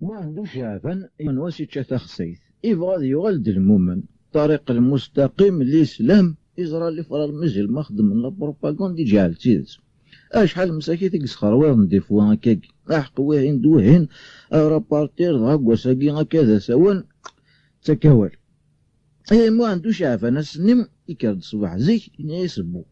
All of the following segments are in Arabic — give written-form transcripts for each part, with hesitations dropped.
ما عندوش عفن من واسيتشا تخسيت يبغى يغلد المؤمن طريق المستقيم الإسلام إزرا اللي فرا المزل مخدم من البروباغوند يجعل تيز أشحال مساكي تيكسخر وين نديفوا هكاكي أحق وين دوهين رابارتير ضاق وساقي هكذا سوان تكوال أي ما عندوش عفن السنم يكرد صباح زيك يسبو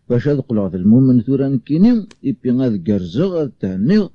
باش هاد قلعة المؤمن ثورا نكينيم يبي غاد كرزغ تهنيغ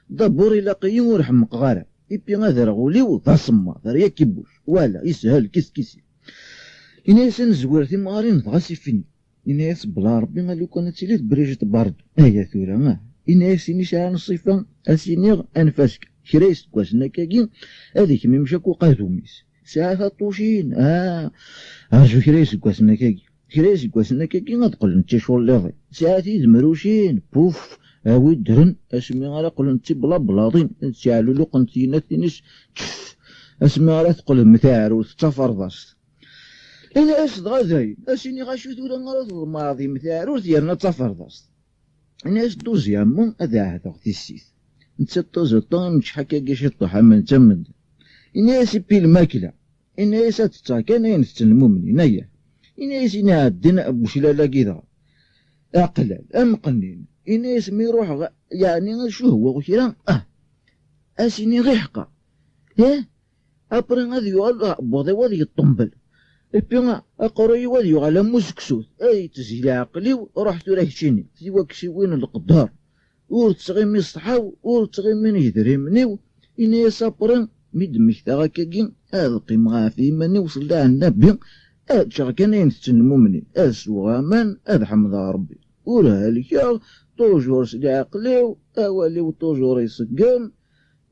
دبور إلا قيم ورحمق غارة يبي غاد رغوليو ذا صما ذا ريا كيبوش ولا يسهل كيس كيسي إناس نزوير في مغارين غاسي فيني إناس بلا ربي غالو كانت تيليت بريجة بارد هيا ثورا إناس نشان الصفة أسينيغ أنفاسك كريس كواسنا كاكين هذيك ميمشاكو قادوميس ساعة طوشين أرجو كريس كواسنا كاكين كريس كواسنا كاكين غتقول نتا شغل ليغي ساعتي دمروشين بوف أوي درن اسمي غالا قول نتي بلا بلاطين نتعالو لو قنتينا تينيش اسمي غالا تقول متاعرو تفرضاس انا اسد غازاي اسيني غاشو ثورا غالا الماضي متاعرو ديالنا تفرضاس انا اسد دوزيامون هذا هذا تيسيت نتا طوزطون مش حكا كاش يطوح من تمد انا اسبي الماكله انا اسات كان ينستن المؤمنين اياه انا اسينا عدنا بوش لا كيدا اقلال امقنين إناس ميروح يعني شو هو وكيرا أسيني غيحقا أبرا غادي يوغال بوضي وادي يطنبل إبينا أقروي وادي يوغال موسكسوت أي تزيل عقلي ورحت راه شيني سيوا كشيوين القدار ور تغيمي الصحاو ور تغيمي نهدري منيو إناس أبرا ميدمك تاغاكاكين هذا قيمة في مني وصل لها النبي شغكان ينستن المؤمنين أسوغامان هذا حمد ربي ورهالك توجور سدي عقليو أوليو توجور يسقن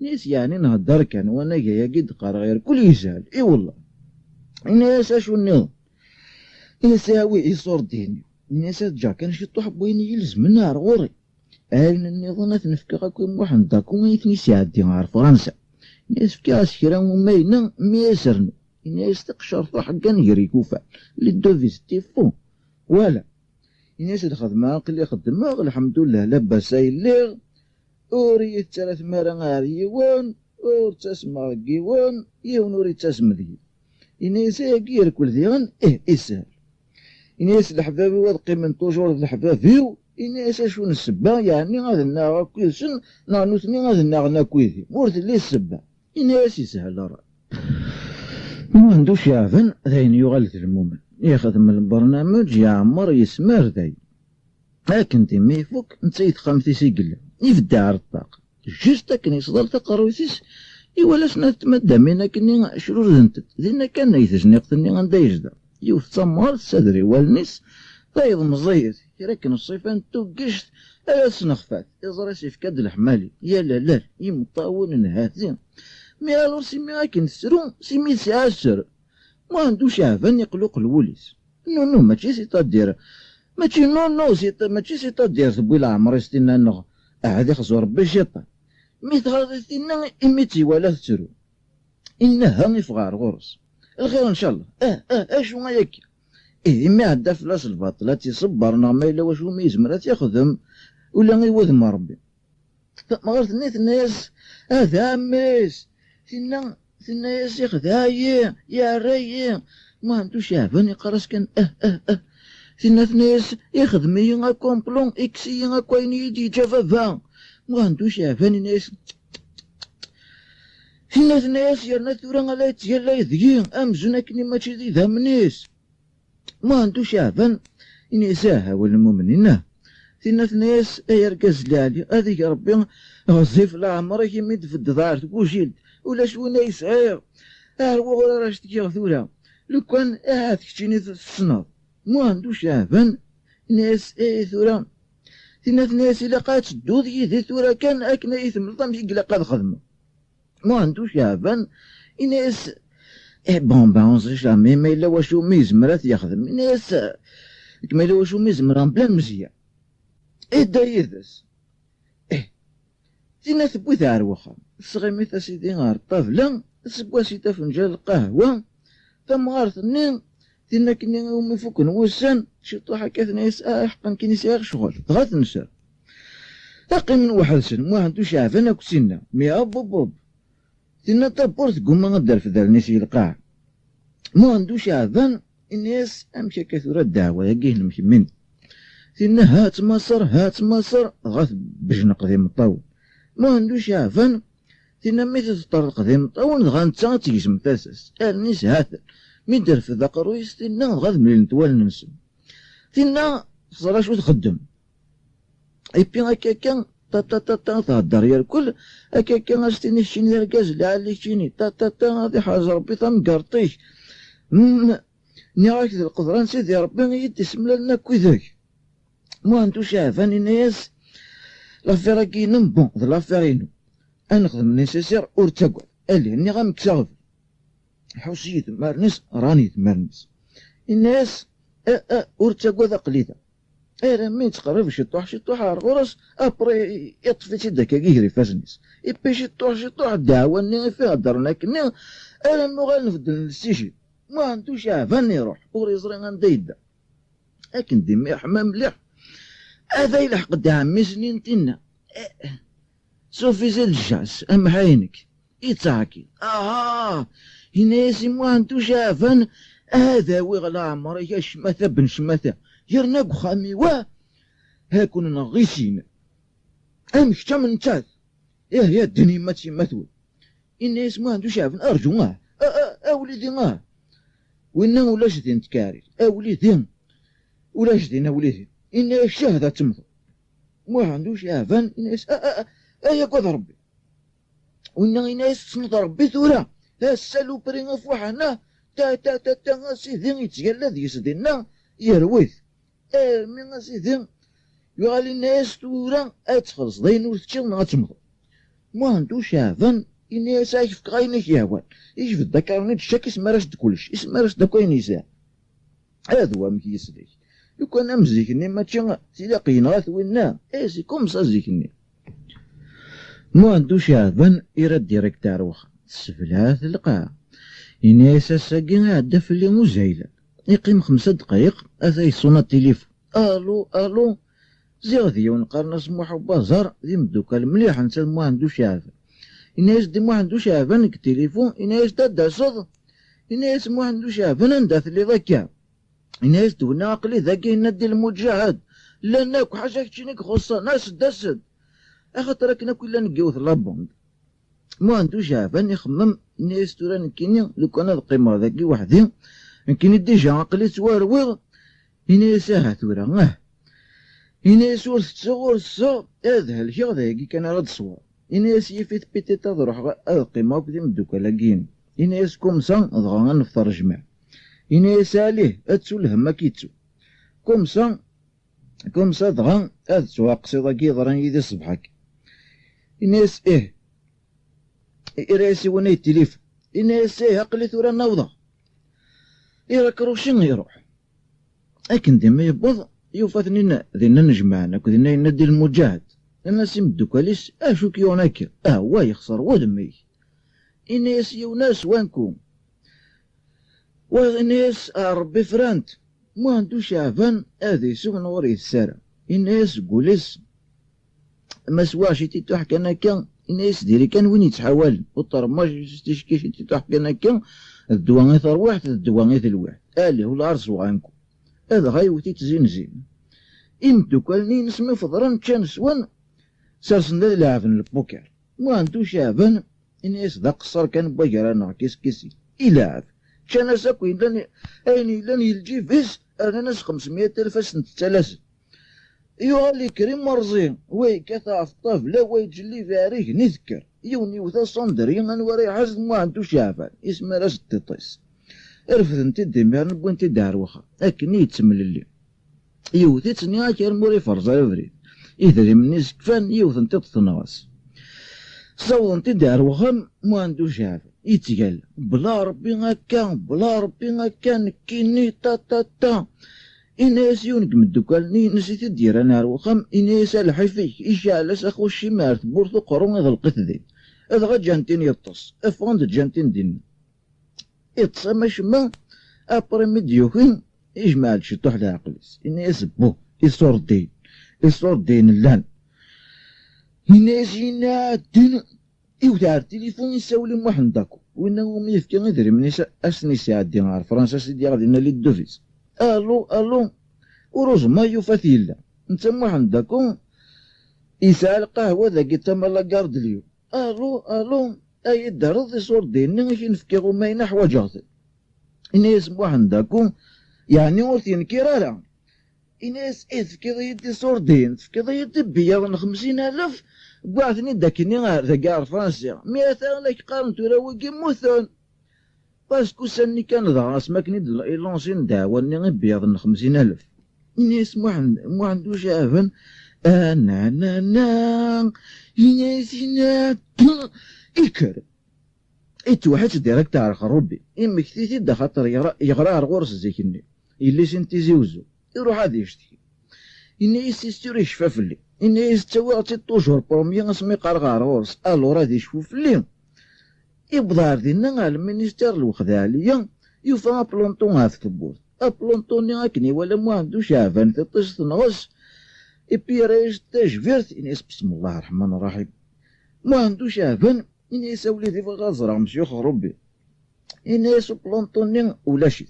نيس يعني نهدر كان وانا جاي قد غير كل يسهل اي والله الناس اشو النظام الناس يساوي يصور ديني الناس جا كان شي طحب وين يلزم النار غوري اين النظام تنفكا غاكون واحد داكو يثني ساعدين غير فرنسا الناس فكا سكرا وماينا ميسرنو الناس تقشر حقا يجري كوفا لي دوفيس تيفون ولا الناس الخدمة قلي خدمة الحمد لله لاباس يليغ أوري ثلاث مرة غير يوان أور تسمع كيوان يون أوري تسمع ذي الناس يقير كل ذيغن يسهل الناس الحبابي وادقي من توجور الحبابيو الناس شو السبة يعني غادي ناغا كويسن نانوثني غادي ناغنا كويثي مورث اللي السبة الناس يسهل راه ما عندوش يعفن ذاين يغلث المؤمن ياخذ من البرنامج يعمر يسمر ذاي لكن ما يفوك نتا يتخمتي سيقلا يفدع الطاق جيست كان يصدر تقرويسيس إيوالا سنة تمدى مينا كني شرور ذنتت ذينا كان يثجني قتني غندا يجدا يوف تسمر تسادري والنس طايض مزيد يركن الصيفان توقشت ألا سنخفات يزرى سيف كاد الحمالي يا لا يمطاون نهاتين مي الور سيمي غاكن تسرون سيمي سعاشر ما عندوش عفن يقلق الوليس نو ماشي سيتادير ماشي نو ماشي سيتادير تبوي العمر يستنى نغ هادي خصو ربي الشيطان مي تغادينا إميتي ولا تسرو إنها يفغار غرس الخير إن شاء الله أشو غاياك إما عدا فلاس الباطلة تيصبر ما إلا واش هو ميزمرات يخدم ولا غيوذم ربي ما غير ثنيت الناس هذا ميس ثنا يا خذايا يا رايا ما عندوش عفن يقراس كان ثنا ناس يخدمي غا كومبلون اكسي غا كوين يدي جافافا ما عندوش عفن ناس ثنا ناس يرنا ثورا غالا يتيلا يذيين امزونا كني ماشي ذي ذا منيس ما عندوش عفن ينساها والمؤمنين ثنا ناس يركز لالي هذيك ربي غزيف العمر يمد في الدار تقول ولا شونا يسعير هو غير راش تجي ثورا لو كان تكتيني الصناد ما عندوش عفن ناس ثورا ثلاث ناس إلا قات تدو ذي ثورا كان أكنا يثملطا مشي قلا قاد خدمة ما عندوش عفن ناس بون اونزيش جامي ما إلا واشو ميزمرات يخدم ناس كما إلا واشو ميزمران بلا مزيان دا يدس تينا ثبوي ثار وخا الصغيميث سيدي غار الطافلة سبوا سيتا فنجان القهوة ثم غار ثنين تينا كني يوم يفوك نوسان شي طوحة كاثنيس حقا كني سيغ شغل غات نسر تاقي من واحد سن ما عندوش عفن كسينا مي أب تينا تابورت قوما غدار في ذالنيس يلقاه ما عندوش عذان الناس امشي كثرة الدعوة ياكيه نمشي من تينا هات مصر غاث بجنق ذي مطاول ما عندوش عفان تينا ميت تطرق ذي مطاول غانتا تيجسم تاسس الناس هات مي دار في ذاك الرويس تينا غاث ملي نتوال ننسم تينا خسرا شو تخدم ايبي هكاكا تا تا تا تا تهدر يا الكل هكاكا غاستيني شيني الكاز اللي علي شيني تا تا تا هادي حاجة ربي تمقرطيش ني راك ذي القدران سيدي ربي يدي سملا لنا كويذاك ما عندوش عفان الناس لافير كي نمبون ذا لافيرينو انخدم نيسيسير اور تاكل اللي هني غنمكساغف حوسيت مارنس راني تمارنس الناس اور تاكل ذا قليدا انا مين تقرب شطوح غرس ابري يطفي تدك كيجري فاسنيس يبي شطوح الدعوة اني فيها درنا كني انا مو غنفدل السيشي ما عندوش عفان يروح اور يزري غنديدا لكن ديما حمام مليح هذا يلحق دعمي سنين تنا سوفي زيد الجاس ام حينك يتعكي يناسي ما عندوش عفان هذا ويغلا عمر يا شماثة بن شماثة يرناق خامي واه هاكون نغيسين امشتا من تاث يا الدنيا ماتي مثول الناس ما عندوش عفان ارجو اوليدي وإنه ولاش دين تكاري أوليدين ولاش دين أوليدين إن الشهادة تمضي ما عندوش عفان الناس يا قد ربي وإنه الناس تصنط ربي ثورة السالو برينا فوحنا تا سيدين يتجلد يسدينا يرويث من سيدين يغالي الناس ثورة أتخلص دين وتشيلنا تمضي ما عندوش عفان إني سايف كغاينك يهوان يجي الذكر نتشاك اسمها رشد كلش اسمها رشد كوين يساع هذا هو مكيس ليش لو كان أمزيكني ما تشغل تلاقي نغاث وينا سي كومسا زيكني ما عندوش عذبان يرد ديريكتار وخا السفلات القاع إني أساساكي عدا في اللي مزايلة يقيم 5 دقايق أثا يصونا التليفون ألو زيغذي ونقارنا سموحو بازار ذي مدوكال مليح نتا ما عندوش عذبان الناس دي ما عندوش عفان التليفون الناس دا صد الناس ما عندوش عفان نداث اللي ذاكا الناس دونا عقلي ذاكا يندي المجاهد لا ناكو حاجة كتشينيك خصها ناس داسد اخاطر راك ناكو الا نقيوث لابوند ما عندوش عفان يخمم الناس تورا نكيني لو كان هاد القيمة ذاكي وحدي نكيني ديجا عقلي توارويض الناس ثورا الناس ورثو هذا الشيء ذاكي كان راد صوار إناس يفيت بيتي تضرح القيمة وكذي مدوكا لاكين إناس كومسا ضغا نفطر جماع إناس عليه أتسو الهما كيتسو كومسا ضغا أتسو أقصيضا كي ضران يدي صبحك إناس إراسي وني التليفون إناس أقلي ثورا نوضة إراك روشين يروح لكن ديما يبوض يوفاتنينا ذينا نجمعنا كذينا يندي المجاهد الناس يمدوكاليس اشو كيوناك هو يخسر ودمي الناس يوناس وانكم والناس ربي فرانت ما عندوش عفان هذي سوق نوري السارة الناس قوليس ما سواش تيتوح كان كان الناس ديري كان وين يتحاول والطرماج تشكيش تيتوح كان كان الدوانيث رواح الدوانيث الواحد اللي هو العرس وعنكم هذا غايوتي تزين يمدوكالني نسمي فضران كان سوان سارسن ذا لعفن البوكر ما عندوش عفن الناس ذا قصر كان بجرانا كيسي يلعب كان ساكو لن يلجي فيس انا ناس 500,000 سنة ثلاثة يغالي كريم مرزين وي كثا في الطفلة ويجلي فاريك نذكر يوني وثا صندري غنوري حزن ما عندوش عفن اسمه راس التطيس رفض انت الدمير نبو انت دار وخا اكني يتسمل اللي يوثي تسنيا كير موري فرزا الفريد إذا من كفان يوثن تتنغص صوضن تدار وخم ما عندوش عافا يتقال بلا ربي غاكا نكيني تا إناس يونك مدوكالني نسيت دير أنا وخم إناس الحفيك إشعلس أخو الشمار تبورثو قرون هذا القثذي هذا غا جانتين يطس أفغند جانتين دين يطس أما شما أبري مديوكين يجمع الشطوح لعقلس إناس بو يصور دين اللان الناس ينادين يوتع التليفون يساولي واحد داكو وإنه ميفكي غيدري من أسني سيعدي غار فرنسا سيدي غادي لي الدوفيس ألو وروج ما يفاثيلا انت واحد داكو يسعى القهوة ذاك تما لاكارد اليوم ألو أي دارض يصور ديني كي نفكي غمينا حواجاتي إنا يسمو واحد داكو يعني ورثين كيرالا إناس إذ يدي صوردين فكذا يدي بيا 50,000 بعثني داكني ذاك فرنسا 100 لك قارن تراوي موثون باسكو ساني كان ضاس ما كني لونسين دعوة اني بيض 50,000 إناس مو عندو شافن أنا إناس إكر إتوحش ديريكت على خروبي إما كثيتي دا خاطر يغرى الغرس زيكني إلي سنتي زيوزو يروح هذا يشتكي إني يستيري يشفى في اللي إني يستوى توجور بروميي اسمي قرغار غورس ألو راه يشفو في اللي يبضار دينا المينيستير الوخذا عليا يوفا بلونطون هاف ثبوت بلونطوني هاكني ولا ما عندو شافان تطيش تنغش إبي رايش تاجفرت إني بسم الله الرحمن الرحيم ما عندو شافان إني يساولي ذي غازرة مشيوخ ربي إني يسو بلونطوني ولا شيت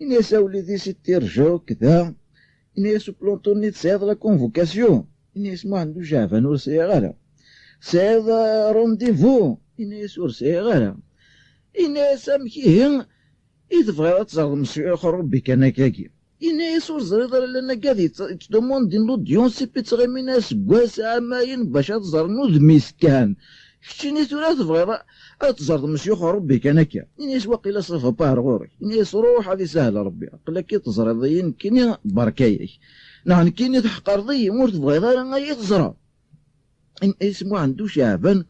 إني يساولي ذي ستي رجعو كذا إني يسو بلونطوني تساعد لا كونفوكاسيون إني يسمو عندو شافان ورسي غالا ساعد رونديفو إني يسو رسي غالا إني يسامكيهن إذا تزرد مشيوخ ربي كان كاكي إني يسو زريضة لأنا قاعد يتدومون دين لوديون سي بيتغي من سكواس عماين باش تزر نوذ ميسكان كتشيني تورا تبغي تزرد مشيوخ ربي كان كا إني يسواق إلا صرفة بار غوري إني يسروح هذه سهلة ربي قال كي تزرد كيني بركايك نحن كيني تحقر ضي مور تبغي غير يتزرى إن اسمو عندو شعبان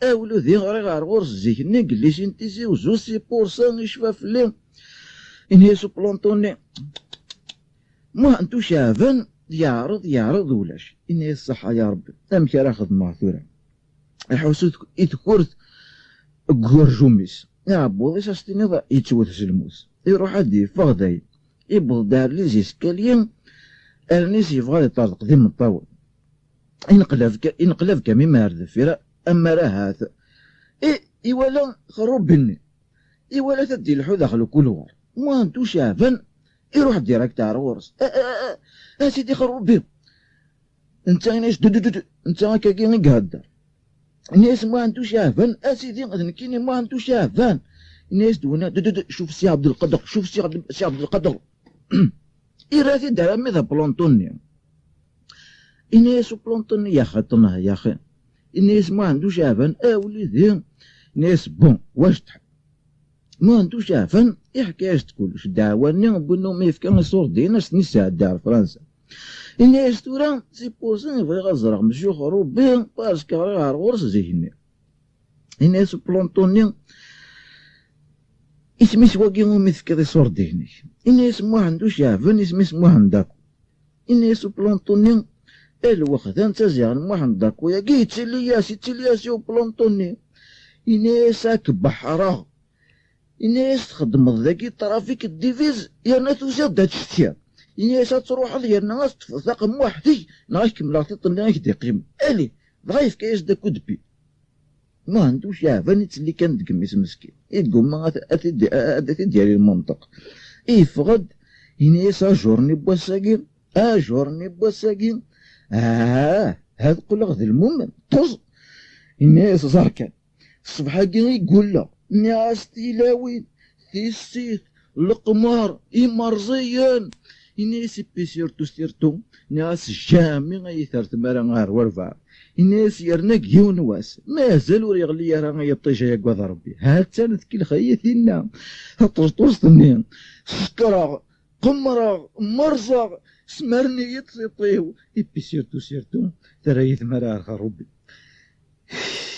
أولو ذي غير غورس زيك نقليش انتي سي وزوسي بورسان يشفى في الليل إن يسو بلونطوني ما عندو شعبان يعرض ولاش إن الصحة يا ربي أمك راه خدمة ثورة الحوسوت يتكورت جورجوميس يا بوضيش استنى يتوث الموس يروح هادي فغداي يبغض دار لي زيسكاليين الناس يبغى يطرق ذي من الطاول ينقلب كمي ما يرد فيرا اما راه هذا يولا خروب بني يولا تدي الحو داخل كل وار ما انتو شافن يروح ديريكت على غورس سيدي خروب بيه انت ناس انت كاكي نقهدر الناس ما عندو شافان اسيدي نكيني ما عندو شافان الناس دونا شوف سي عبد القادر شوف سي عبد القادر إيراتي دار مذا بلونطوني الناس بلونطوني يا خاطرنا يا خي الناس ما عندو شافان وليدي ناس بون واش تحب ما عندو شافان حكاياش تقول واش دعواني بانو ما يفكر الصور دينا سنيسا دار فرنسا الناس تورا سي بوسان يبغي غزرق مشيوخ ربي باسكو راه غورس زيني الناس بلونطوني اسمي سواكي ميفكر يصور ديني الناس ما عندو شافن اسمي عنداكو الناس بلونطوني الوخذا نتازيغ ما عنداكو يا كي تيلياسي وبلونطوني الناس هاك بحرا الناس تخدم ذاكي طرافيك الديفيز يا ناس وزاد هاد الشتيا الناس تروح ديالنا ناس ثقم وحدي ناش كملا تطلع يدي قيم الي ضعيف كايش داكو دبي ما عندوش شافن اللي كان دقميس مسكين يقول ما أدتي ديالي المنطق يفقد الناس جورني بواساكين هاد قلق ذي المؤمن طز الناس زركان الصبح كي يقول له ناس تلاوين ثيسيت القمار مرزيان الناس سيرتو ناس جامي غيثر تمارا غار ورفع الناس يرناك يونواس مازال ور يغلي راه يطيش يا كواذ ربي هاتا نذكي الخياثينا طوسطني سكرا قمرا مرزا سمرني يطيطيو سيرتو ترى يثمر ربي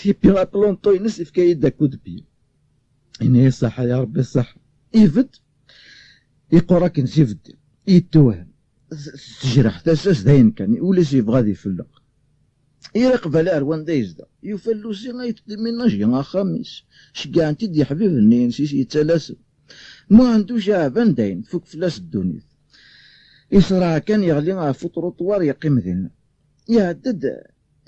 يبي غابلونطو ينس في كايدا كودبي إني صح يا ربي صح يفد يقراك نسيفد يتوهم تجرح تاساس داين كان ولا سيف غادي يفلق يقبل أروان دايزدا يفلوسي غايتدمي نجي خامس شكاع انتي يا حبيب النين سيسي يتلاسم ما عندو شعبان داين فوق فلاس الدنيا يصرع كان يغلي فطرو طوار يقيم ذينا يعدد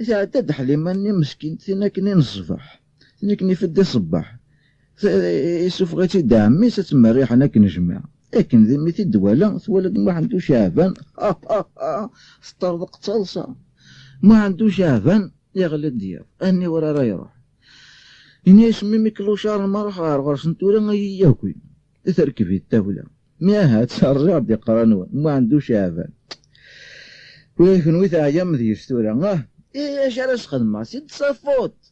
تعدد حليماني مسكين تيناكني الصباح تيناكني فدي صباح يسوف غيتي دعمي ستمريح انا كنجمع لكن ذي ميتي الدواله ثولد ما عندو شعبان سطردق تصلصه ما عندو شعبان يغلى الدياب اني ورا راه يروح إني يسمي ميكلوشار المرخ غرس نتورا غياكوي تركبي التاولة مياها ترجع دي قرانوان ما عندو شعبان ولكن ويتا عيام ذي ستورا اش علاش خدمة سيد صافوت